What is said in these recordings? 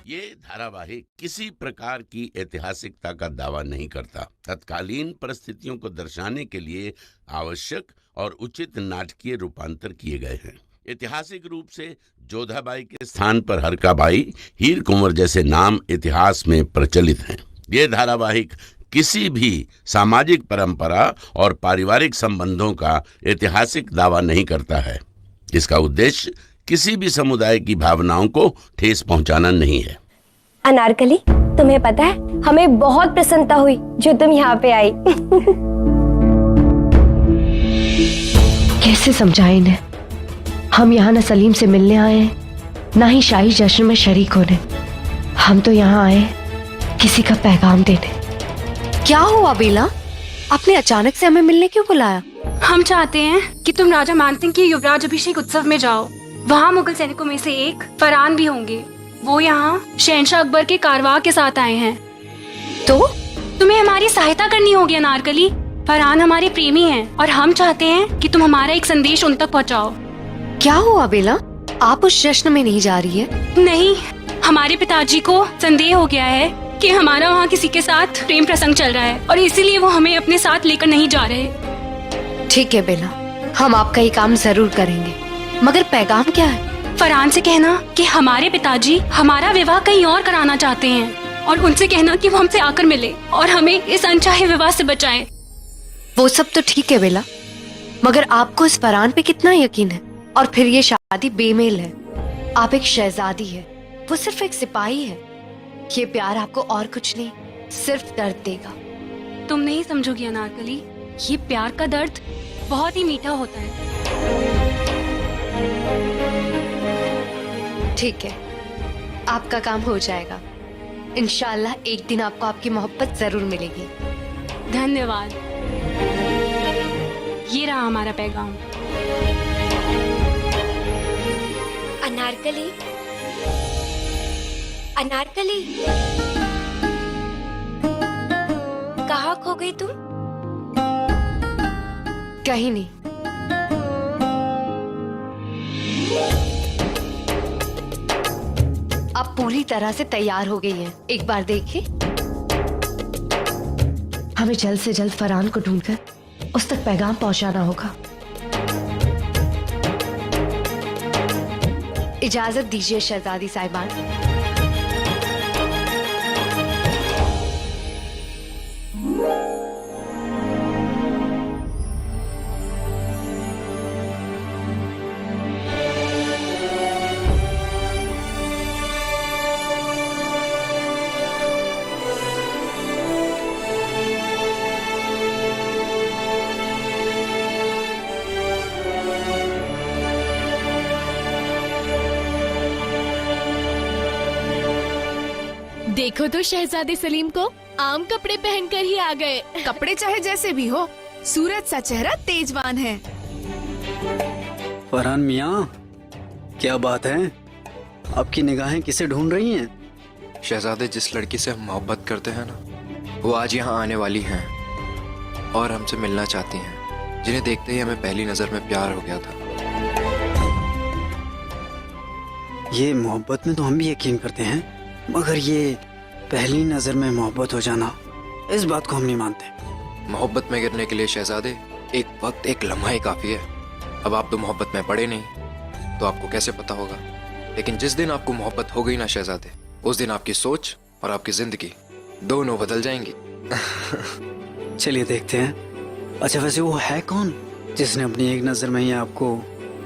ये धारावाहिक किसी प्रकार की ऐतिहासिकता का दावा नहीं करता। तत्कालीन परिस्थितियों को दर्शाने के लिए आवश्यक और उचित नाटकीय रूपांतर किए गए हैं। ऐतिहासिक रूप से जोधाबाई के स्थान पर हरकाबाई, हीर कुंवर जैसे नाम इतिहास में प्रचलित हैं। ये धारावाहिक किसी भी सामाजिक परंपरा और पारिवारिक संबंधों का ऐतिहासिक दावा नहीं करता है। इसका उद्देश्य किसी भी समुदाय की भावनाओं को ठेस पहुंचाना नहीं है। अनारकली, तुम्हें पता है हमें बहुत प्रसन्नता हुई जो तुम यहाँ पे आई। कैसे समझाएं इन्हें? हम यहाँ न सलीम से मिलने आए हैं, ना ही शाही जश्न में शरीक होने। हम तो यहाँ आए किसी का पैगाम देने। क्या हुआ बेला? आपने अचानक से हमें मिलने क्यों बुलाया? हम चाहते हैं कि तुम राजा मानसिंह के युवराज अभिषेक उत्सव में जाओ। वहाँ मुगल सैनिकों में से एक फरहान भी होंगे। वो यहाँ शहंशाह अकबर के कारवां के साथ आए हैं। तो तुम्हें हमारी सहायता करनी होगी अनारकली। फरहान हमारे प्रेमी हैं और हम चाहते हैं कि तुम हमारा एक संदेश उन तक पहुँचाओ। क्या हुआ बेला? आप उस जश्न में नहीं जा रही है? नहीं, हमारे पिताजी को संदेह हो गया है कि हमारा वहाँ किसी के साथ प्रेम प्रसंग चल रहा है और इसीलिए वो हमें अपने साथ लेकर नहीं जा रहे। ठीक है बेला, हम आपका ये काम जरूर करेंगे, मगर पैगाम क्या है? फरहान से कहना कि हमारे पिताजी हमारा विवाह कहीं और कराना चाहते हैं और उनसे कहना कि वो हमसे आकर मिले और हमें इस अनचाहे विवाह से बचाए। वो सब तो ठीक है बेला, मगर आपको इस फरहान पे कितना यकीन है? और फिर ये शादी बेमेल है। आप एक शहजादी है, वो सिर्फ एक सिपाही है। ये प्यार आपको और कुछ नहीं, सिर्फ दर्द देगा। तुम नहीं समझोगी अनारकली, ये प्यार का दर्द बहुत ही मीठा होता है। ठीक है, आपका काम हो जाएगा। इंशाल्लाह एक दिन आपको आपकी मोहब्बत जरूर मिलेगी। धन्यवाद। ये रहा हमारा पैगाम। अनारकली, अनारकली, कहाँ खो गई तुम? कहीं नहीं। आप पूरी तरह से तैयार हो गई हैं। एक बार देखिए। हमें जल्द से जल्द फरहान को ढूंढकर उस तक पैगाम पहुंचाना होगा। इजाजत दीजिए शहजादी साहिबान। देखो तो शहजादे सलीम को आम कपड़े पहनकर ही आ गए। कपड़े चाहे जैसे भी हो, सूरज सा चेहरा तेजवान है। फरहान मियाँ, क्या बात है? आपकी निगाहें किसे ढूंढ रही हैं? शहजादे, जिस लड़की से हम मोहब्बत करते हैं ना, वो आज यहाँ आने वाली हैं और हमसे मिलना चाहती हैं, जिन्हें देखते ही हमें पहली नजर में प्यार हो गया था। ये मोहब्बत में तो हम भी यकीन करते हैं, मगर ये पहली नजर में मोहब्बत हो जाना, इस बात को हम नहीं मानते। मोहब्बत में गिरने के लिए शहजादे एक वक्त, एक लम्हा ही काफी है। अब आप तो मोहब्बत में पड़े नहीं, तो आपको कैसे पता होगा? लेकिन जिस दिन आपको मोहब्बत हो गई ना शहजादे, उस दिन आपकी सोच और आपकी जिंदगी दोनों बदल जाएंगी। चलिए देखते हैं। अच्छा, वैसे वो है कौन जिसने अपनी एक नजर में ही आपको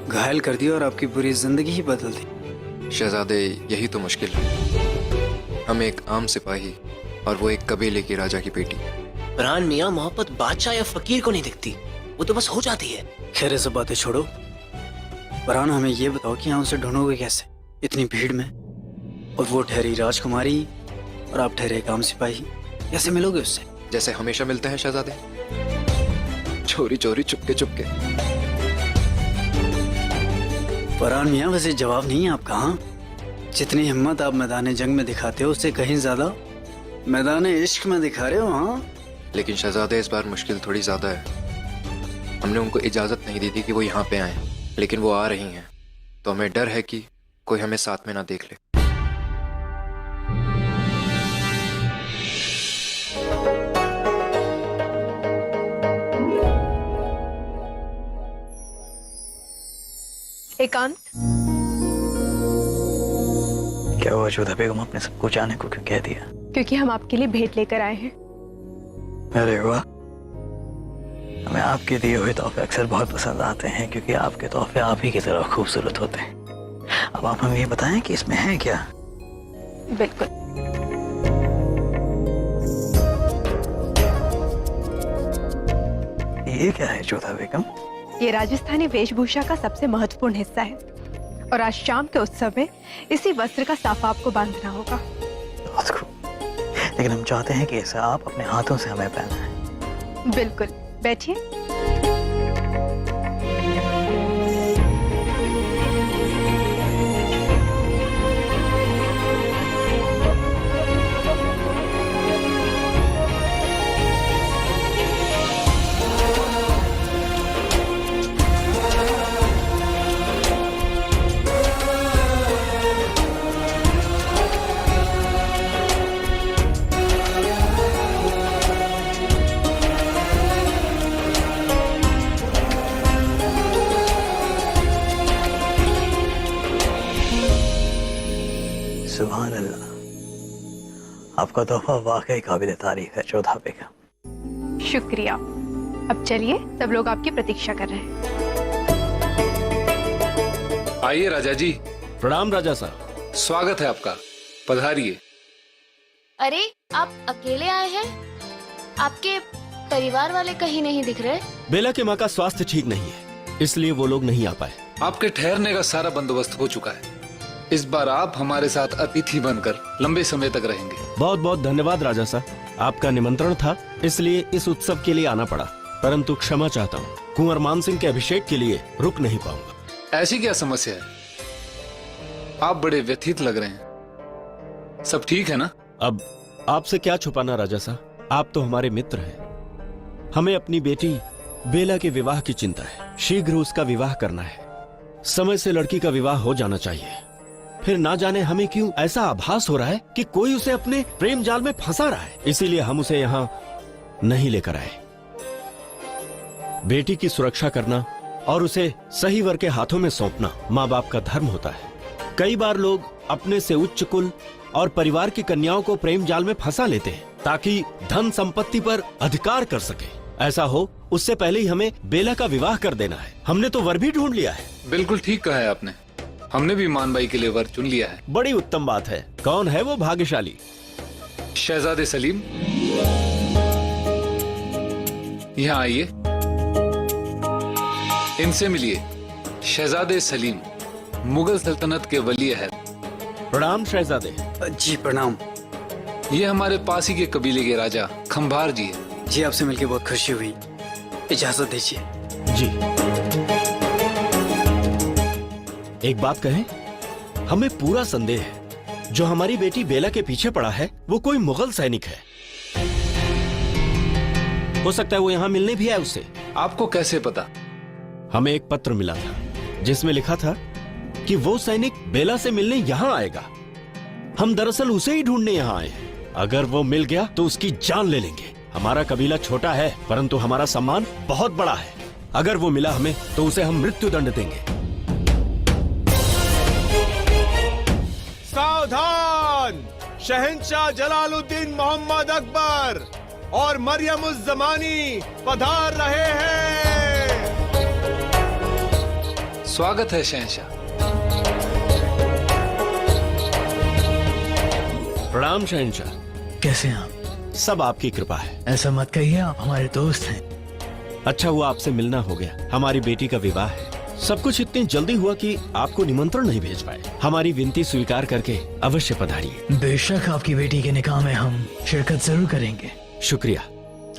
घायल कर दिया और आपकी पूरी जिंदगी ही बदल दी? शहजादे, यही तो मुश्किल है। हम एक आम सिपाही और वो एक कबीले की राजा की बेटी। फरहान मियाँ, मोहब्बत बादशाह या फकीर को नहीं दिखती, वो तो बस हो जाती है। खैर, ये सब बातें छोड़ो। फरहान, हमें ये बताओ कि यहाँ उसे ढूंढोगे कैसे इतनी भीड़ में? और वो ठहरी राजकुमारी और आप ठहरे एक आम सिपाही, कैसे मिलोगे उससे? जैसे हमेशा मिलते हैं शहजादे, चोरी चोरी, चुपके चुपके। फरहान मियाँ, वैसे जवाब नहीं है आपका। हाँ, जितनी हिम्मत आप मैदान जंग में दिखाते हो, उससे कहीं ज्यादा मैदान इश्क में दिखा रहे हो। हाँ, लेकिन शहजादे, इस बार मुश्किल थोड़ी ज्यादा है। हमने उनको इजाजत नहीं दी थी कि वो यहाँ पे आए, लेकिन वो आ रही हैं, तो हमें डर है कि कोई हमें साथ में ना देख ले। एकांत, क्या हुआ जोधा बेगम, आपने सबको जाने को क्यों कह दिया? क्योंकि हम आपके लिए भेंट लेकर आए हैं। अरे वाह, हमें आपके दिए हुए तोहफे अक्सर बहुत पसंद आते हैं, क्योंकि आपके तोहफे आप ही की तरह खूबसूरत होते हैं। अब आप हमें ये बताएं कि इसमें है क्या? बिल्कुल। ये क्या है जोधा बेगम? ये राजस्थानी वेशभूषा का सबसे महत्वपूर्ण हिस्सा है और आज शाम के उत्सव में इसी वस्त्र का साफा आपको बांधना होगा। बहुत खूब, लेकिन हम चाहते हैं कि इसे आप अपने हाथों से हमें पहनाएं। बिल्कुल, बैठिए। सुभान अल्लाह, आपका तोहफा वाकई काबिल तारीफ है जोधा बेगम। शुक्रिया। अब चलिए, सब लोग आपकी प्रतीक्षा कर रहे हैं। आइए राजा जी। प्रणाम राजा साहब। स्वागत है आपका, पधारिए। अरे आप अकेले आए हैं? आपके परिवार वाले कहीं नहीं दिख रहे? बेला के माँ का स्वास्थ्य ठीक नहीं है, इसलिए वो लोग नहीं आ पाए। आपके ठहरने का सारा बंदोबस्त हो चुका है। इस बार आप हमारे साथ अतिथि बनकर लंबे समय तक रहेंगे। बहुत बहुत धन्यवाद राजा साहब, आपका निमंत्रण था इसलिए इस उत्सव के लिए आना पड़ा, परंतु क्षमा चाहता हूँ, कुंवर मान सिंह के अभिषेक के लिए रुक नहीं पाऊंगा। ऐसी क्या समस्या है? आप बड़े व्यथित लग रहे हैं, सब ठीक है ना? अब आपसे क्या छुपाना राजा साहब, आप तो हमारे मित्र हैं। हमें अपनी बेटी बेला के विवाह की चिंता है, शीघ्र उसका विवाह करना है। समय से लड़की का विवाह हो जाना चाहिए। फिर ना जाने हमें क्यों ऐसा आभास हो रहा है कि कोई उसे अपने प्रेम जाल में फंसा रहा है, इसीलिए हम उसे यहाँ नहीं लेकर आए। बेटी की सुरक्षा करना और उसे सही वर के हाथों में सौंपना माँ बाप का धर्म होता है। कई बार लोग अपने से उच्च कुल और परिवार की कन्याओं को प्रेम जाल में फंसा लेते हैं ताकि धन संपत्ति पर अधिकार कर सके। ऐसा हो उससे पहले ही हमें बेला का विवाह कर देना है। हमने तो वर भी ढूंढ लिया है। बिल्कुल ठीक कहा है आपने, हमने भी मानबाई के लिए वर चुन लिया है। बड़ी उत्तम बात है। कौन है वो भाग्यशाली? शहजादे सलीम, यहाँ आइए, इनसे मिलिए। शहजादे सलीम मुगल सल्तनत के वली अहद। प्रणाम शहजादे। जी प्रणाम। ये हमारे पास ही के कबीले के राजा खंभार जी है। जी आपसे मिलकर बहुत खुशी हुई, इजाजत दीजिए। जी एक बात कहें, हमें पूरा संदेह है जो हमारी बेटी बेला के पीछे पड़ा है वो कोई मुगल सैनिक है। हो सकता है वो यहाँ मिलने भी आए उससे। आपको कैसे पता? हमें एक पत्र मिला था जिसमें लिखा था कि वो सैनिक बेला से मिलने यहाँ आएगा। हम दरअसल उसे ही ढूंढने यहाँ आए हैं। अगर वो मिल गया तो उसकी जान ले लेंगे। हमारा कबीला छोटा है परंतु हमारा सम्मान बहुत बड़ा है। अगर वो मिला हमें तो उसे हम मृत्यु दंड देंगे। सावधान! शहंशाह जलालुद्दीन मोहम्मद अकबर और मरियम उज जमानी पधार रहे हैं। स्वागत है शहंशाह। प्रणाम शहंशाह। कैसे हैं आप? सब आपकी कृपा है। ऐसा मत कहिए, आप हमारे दोस्त हैं। अच्छा हुआ आपसे मिलना हो गया। हमारी बेटी का विवाह है। सब कुछ इतनी जल्दी हुआ कि आपको निमंत्रण नहीं भेज पाए। हमारी विनती स्वीकार करके अवश्य पधारिए। बेशक आपकी बेटी के निकाह में हम शिरकत जरूर करेंगे। शुक्रिया।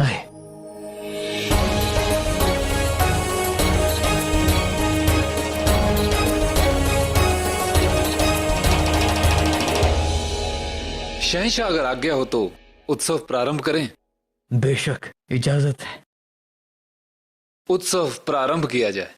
आए। शहंशाह अगर आज्ञा हो तो उत्सव प्रारंभ करें। बेशक, इजाजत है। उत्सव प्रारंभ किया जाए।